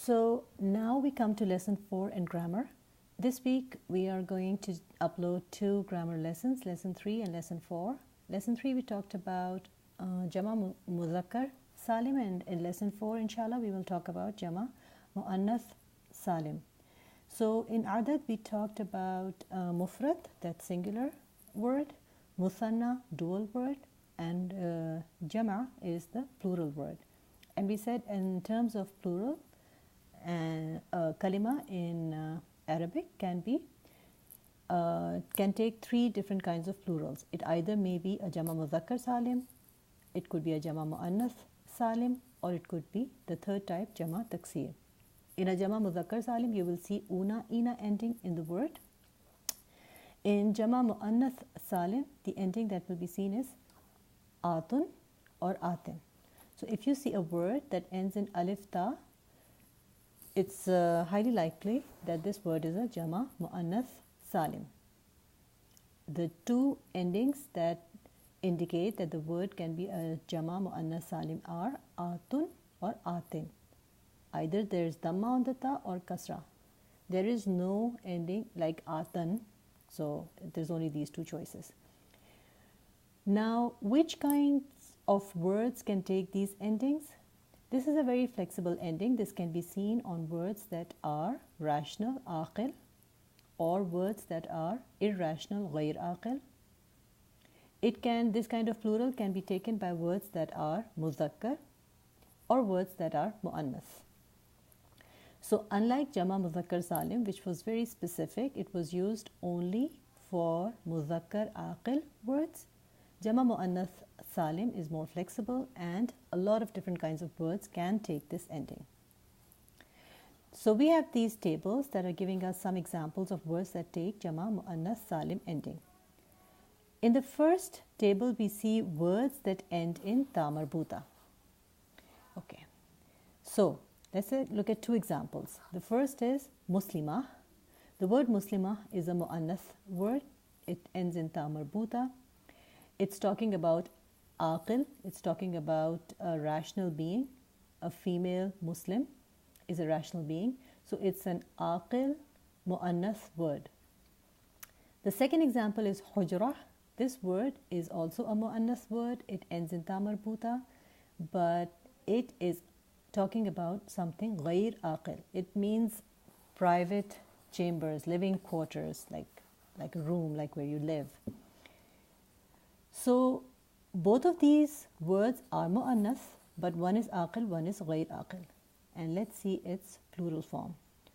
So now we come to lesson 4 in grammar. This week we are going to upload 2 grammar lessons, lesson 3 and lesson 4. Lesson 3 we talked about Jama Muzakkar Salim, and in lesson 4 inshallah we will talk about Jama Muannath Salim. So in Adad we talked about Mufrad, that's singular word, Muthanna, dual word, and Jama is the plural word. And we said in terms of plural, kalima in Arabic can take 3 different kinds of plurals. It either may be a Jama Muzakkar Salim, it could be a Jama Muannath Salim, or it could be the third type, Jama Taksir. In a Jama Muzakkar Salim, you will see una, ina ending in the word. In Jama Muannath Salim, the ending that will be seen is atun or atin. So if you see a word that ends in alif ta, it's highly likely that this word is a Jama Muannath Salim. The 2 endings that indicate that the word can be a Jama Muannath Salim are atun or atin. Either there is dhamma on the ta or kasra. There is no ending like atan, so there's only these 2 choices. Now, which kinds of words can take these endings? This is a very flexible ending. This can be seen on words that are rational, aqil, or words that are irrational, ghair aqil. This kind of plural can be taken by words that are muzakkar or words that are muannath. So unlike Jama Muzakkar Salim, which was very specific, it was used only for muzakkar aqil words, Jama Muannath Salim is more flexible and a lot of different kinds of words can take this ending. So we have these tables that are giving us some examples of words that take Jama Muannath Salim ending. In the first table, we see words that end in ta marbuta. Okay, so let's look at 2 examples. The first is Muslimah. The word Muslimah is a Muannath word. It ends in ta marbuta. It's talking about aqil. It's talking about a rational being. A female Muslim is a rational being. So it's an aqil Muannath word. The second example is Hujrah. This word is also a Muannath word. It ends in ta marbuta, but it is talking about something ghair aqil. It means private chambers, living quarters, like a room, like where you live. So both of these words are muannath, but one is aqil, one is ghair aqil. And let's see its plural form.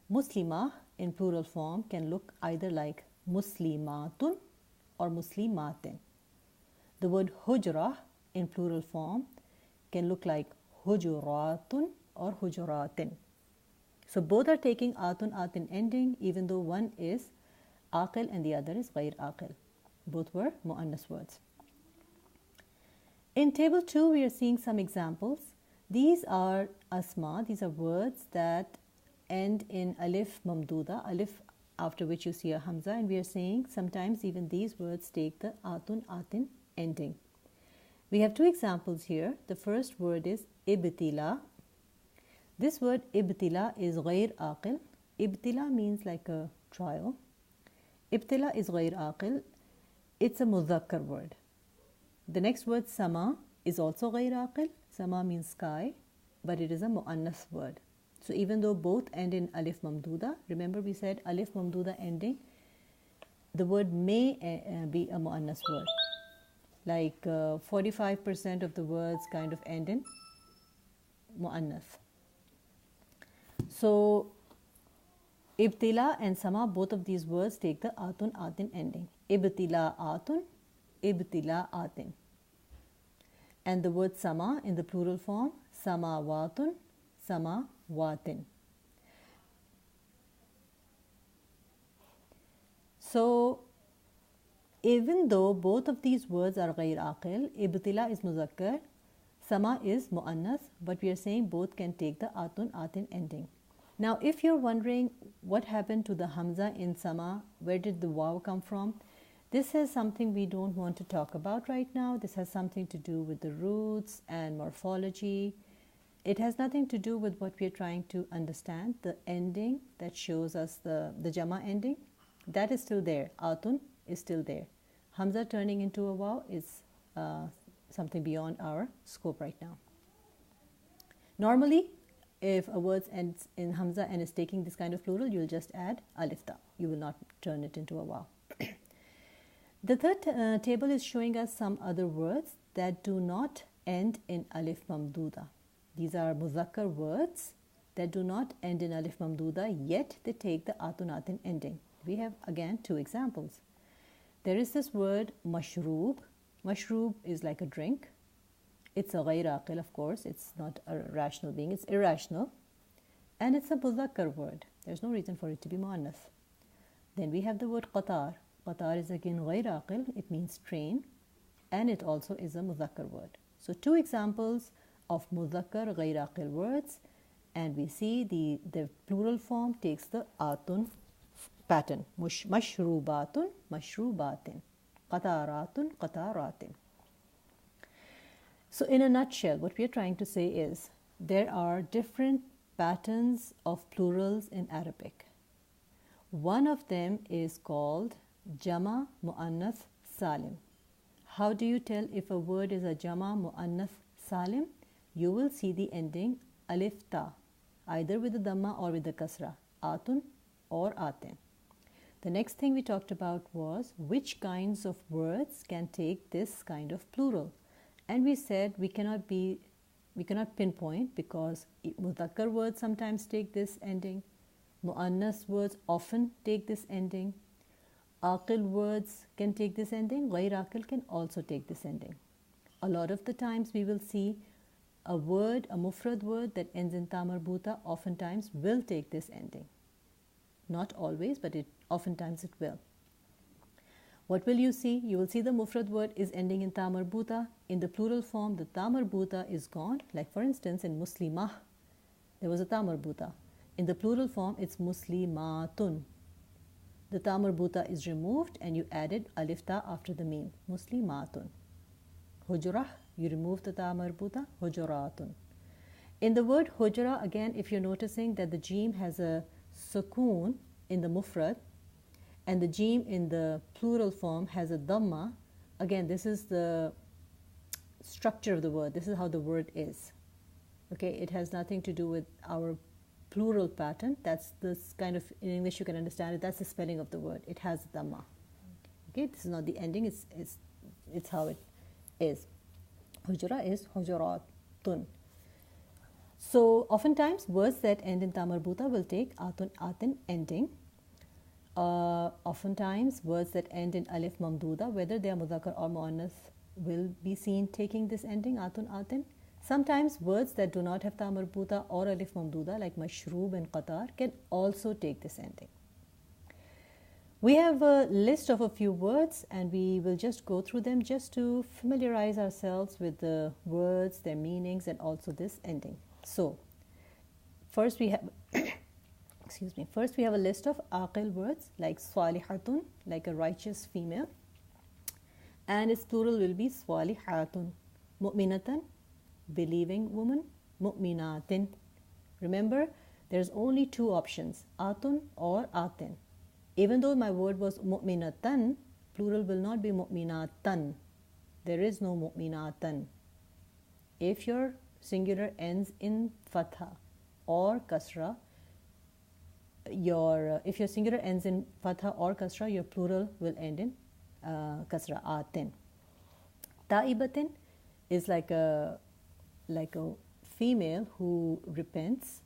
Muslimah in plural form can look either like muslimatun or muslimatin. The word hujrah in plural form can look like hujuratun or hujuratin. So both are taking atun, atin ending, even though one is aqil and the other is ghair aqil. Both were muannath words. In table 2, we are seeing some examples. These are asma. These are words that end in alif mamduda, alif after which you see a hamza, and we are saying sometimes even these words take the atun, atin ending. We have 2 examples here. The first word is ibtila. This word ibtila is ghair aqil. Ibtila means like a trial. Ibtila is ghair aqil. It's a muzakkar word. The next word sama is also ghair aqil. Sama means sky, but it is a muannath word. So even though both end in alif mamduda, remember we said alif mamduda ending, the word may be a muannath word. Like 45% of the words kind of end in muannath. So ibtila and sama, both of these words take the atun, atin ending. Ibtila atun, ibtila atin. And the word sama in the plural form, samawatun, samawatin. So even though both of these words are ghair aqil, ibtila is muzakkar, sama is muannath, but we are saying both can take the atun, atin ending. Now if you're wondering what happened to the hamza in sama, where did the waw come from? This is something we don't want to talk about right now. This has something to do with the roots and morphology It has nothing to do with what we are trying to understand. The ending that shows us the Jama ending, that is still there. Atun is still there. Hamza turning into a waw is something beyond our scope right now. Normally, if a word ends in Hamza and is taking this kind of plural, you'll just add alif ta. You will not turn it into a waw. The third table is showing us some other words that do not end in alif mamduda. These are muzakkar words that do not end in alif mamduda, yet they take the atun atin ending. We have again two examples. There is this word mashroob. Mashroob is like a drink. It's a ghayr aqil, of course. It's not a rational being. It's irrational. And it's a muzakkar word. There's no reason for it to be muannath. Then we have the word qatar. Qatar is again ghayr aqil. It means train. And it also is a muzakkar word. So two examples of muzakkar ghayr aqil words. And we see the plural form takes the atun pattern. Mashrubatun, mashrubatin. Qataratun, qataratin. So in a nutshell, what we are trying to say is there are different patterns of plurals in Arabic. One of them is called Jama Mu'annath Salim. How do you tell if a word is a Jama Mu'annath Salim? You will see the ending alif ta, either with the dhamma or with the kasra, atun or atin. The next thing we talked about was which kinds of words can take this kind of plural. And we said we cannot pinpoint because mudhakkar words sometimes take this ending. Mu'annas words often take this ending. Aqil words can take this ending. Ghayr aqil can also take this ending. A lot of the times we will see a word, a mufrad word that ends in ta marbuta oftentimes will take this ending. Not always, but oftentimes it will. What will you see? You will see the mufrad word is ending in ta marbuta. In the plural form, the ta marbuta is gone. Like for instance, in muslimah, there was a ta marbuta. In the plural form, it's muslimatun. The ta marbuta is removed and you added alif ta after the mim. Muslimatun. Hujrah, you remove the ta marbuta. Hujuratun. In the word hujra, again, if you're noticing that the jim has a sukoon in the mufrad, and the jim in the plural form has a dhamma. Again, this is the structure of the word. This is how the word is. Okay, it has nothing to do with our plural pattern. That's this kind of, in English you can understand it, that's the spelling of the word. It has dhamma. Okay, this is not the ending, it's how it is. Hujra is hujuratun. So oftentimes words that end in ta marbuta will take atun atin ending. Oftentimes words that end in alif mamduda, whether they are mudhakkar or muannath, will be seen taking this ending atun atin. Sometimes words that do not have ta marbuta or alif mamduda, like mashroob and qatar, can also take this ending. We have a list of a few words and we will just go through them just to familiarize ourselves with the words, their meanings, and also this ending. So first we have First we have a list of aqil words like swalihatun, like a righteous female, and its plural will be swalihatun. Mu'minatan, believing woman. Mu'minatin. Remember, there's only two options, atun or atin. Even though my word was mu'minatan, plural will not be mu'minatan. There is no mu'minatan. If your singular ends in fatha or kasra, if your singular ends in fatha or kasra, your plural will end in kasra, atin. Ta'ibatin is like a female who repents.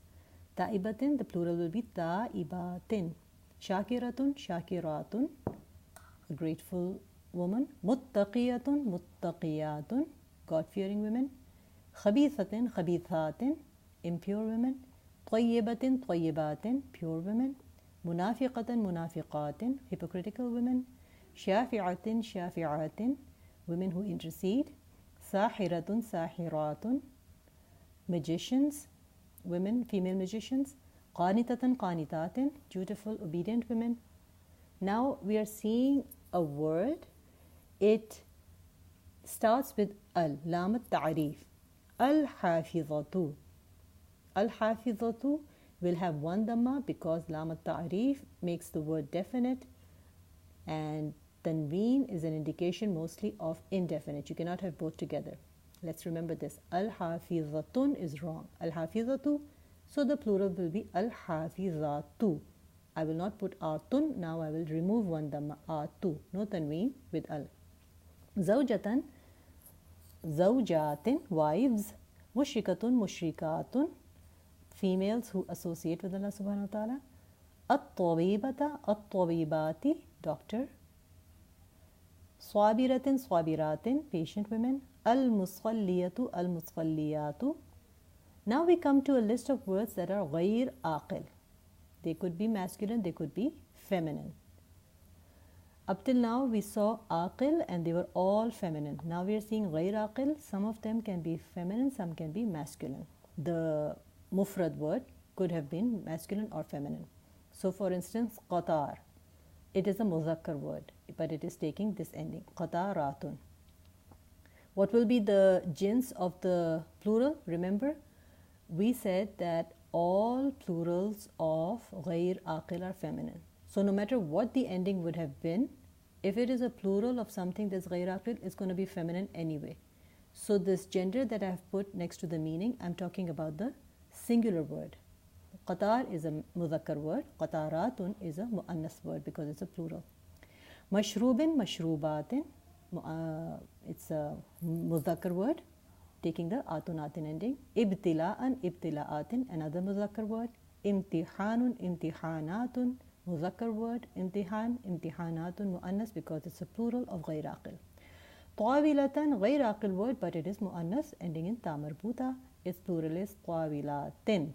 Ta'ibatin, the plural will be ta'ibatin. Shakiratun, shakiratun, a grateful woman. Muttaqiyatun, muttaqiyatun, God-fearing women. Khabithatin, khabithatin, impure women. Tayyibatin, tayyibatin, pure women. Munafiqatin, munafiqatin, hypocritical women. Shafi'atin, shafi'atin, women who intercede. Sahiratun, sahiratun, magicians, women, female magicians. Qanitatan, qanitatin, dutiful, obedient women. Now we are seeing a word. It starts with al, lam al-ta'rif. Al-hafizatu. Al-hafizatu will have one dhamma because lam at-ta'rif makes the word definite, and tanween is an indication mostly of indefinite. You cannot have both together. Let's remember this. Al-hafizatun is wrong. Al-hafizatu, so the plural will be al-hafizatu. I will not put atun. Now I will remove one dhamma, atu. No tanween with al. Zawjatan, zawjatin, wives. Mushrikatun, mushrikatun, females who associate with Allah subhanahu wa ta'ala. At-tawibata, at-tawibati, doctor. Swabiratin, swabiratin, patient women. Al-musalliyatu, al-musalliyatu. Now we come to a list of words that are ghayr aqil. They could be masculine, they could be feminine. Up till now we saw aqil and they were all feminine. Now we are seeing ghayr aqil. Some of them can be feminine, some can be masculine. The mufrad word could have been masculine or feminine. So for instance, qatar. It is a muzakkar word, but it is taking this ending, qataratun. What will be the jins of the plural? Remember, we said that all plurals of ghayr aqil are feminine. So no matter what the ending would have been, if it is a plural of something that's ghayr aqil, it's going to be feminine anyway. So this gender that I have put next to the meaning, I'm talking about the singular word. Qatar is a muzakkar word. Qataratun is a muannas word because it's a plural. Mashrubin, mashrubatin, it's a muzakkar word taking the atunatin ending. Ibtila'an, ibtila'atin, another muzakkar word. Imtihanun, imtihanatun, muzakkar word. Imtihan, imtihanatun, muannas because it's a plural of ghayr aqil. Tawilatan, ghayr aqil word, but it is muannas ending in ta marbuta. Its plural is tawilatin.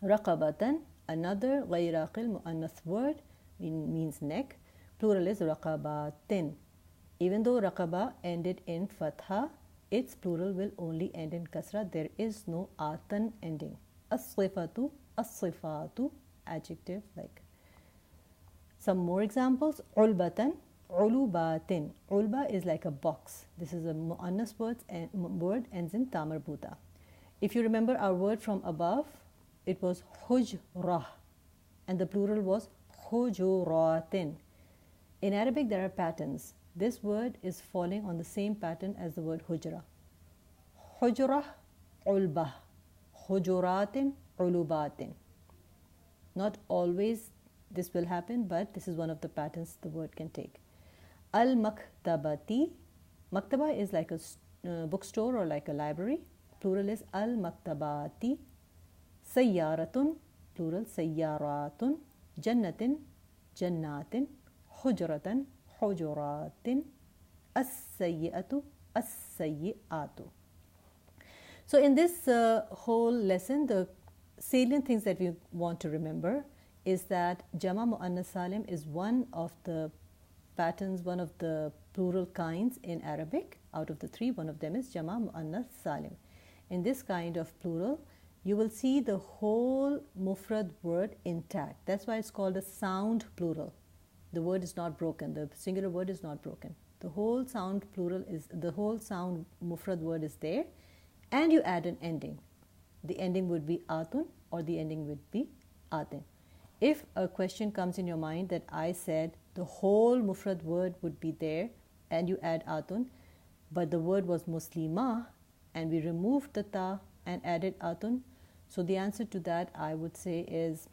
Raqabatan, another ghayr aqil muannas word, means neck. Plural is raqabatin. Even though raqaba ended in fatha, its plural will only end in kasra. There is no atan ending. As-sifatu, as-sifatu, adjective like. Some more examples. Ulbatan, ulubatin. Ulba is like a box. This is a muannas word and word ends in ta marbuta. If you remember our word from above, it was hujrah and the plural was hujuratin. In Arabic there are patterns. This word is falling on the same pattern as the word hujra. Hujrah, ulbah. Hujuratin, ulubatin. Not always this will happen, but this is one of the patterns the word can take. Al-maktabati. Maktaba is like a bookstore or like a library. Plural is al-maktabati. Sayyaratun, plural sayyaratun. Jannatin, jannatin. Hujratan, hujuratin. As-sayyi'atu, as-sayyi'atu. So in this whole lesson, the salient things that we want to remember is that Jama Mu'annas Salim is one of the patterns, one of the plural kinds in Arabic. Out of the three, one of them is Jama Mu'annas Salim. In this kind of plural, you will see the whole mufrad word intact. That's why it's called a sound plural. The word is not broken. The singular word is not broken. The whole sound plural is, the whole sound mufrad word is there, and you add an ending. The ending would be atun or the ending would be atin. If a question comes in your mind that I said the whole mufrad word would be there and you add atun, but the word was muslima and we removed the ta and added atun, so the answer to that I would say is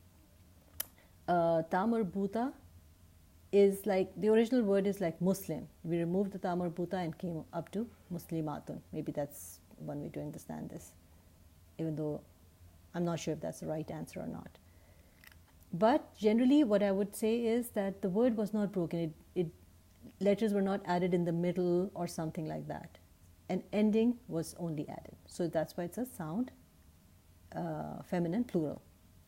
ta marbuta is like, the original word is like Muslim. We removed the ta marbuta and came up to muslimatun. Maybe that's one way to understand this, even though I'm not sure if that's the right answer or not. But generally what I would say is that the word was not broken. Letters were not added in the middle or something like that. An ending was only added. So that's why it's a sound feminine plural.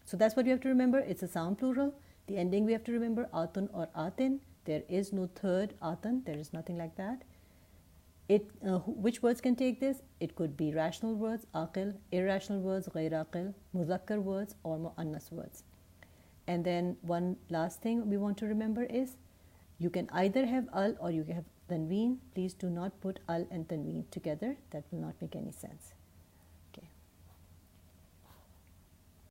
So that's what you have to remember. It's a sound plural. The ending we have to remember, atun or atin. There is no third atan. There is nothing like that. Which words can take this? It could be rational words, aqil, irrational words, ghayr aqil, muzakkar words, or muannas words. And then one last thing we want to remember is you can either have al or you can have tanween. Please do not put al and tanween together. That will not make any sense.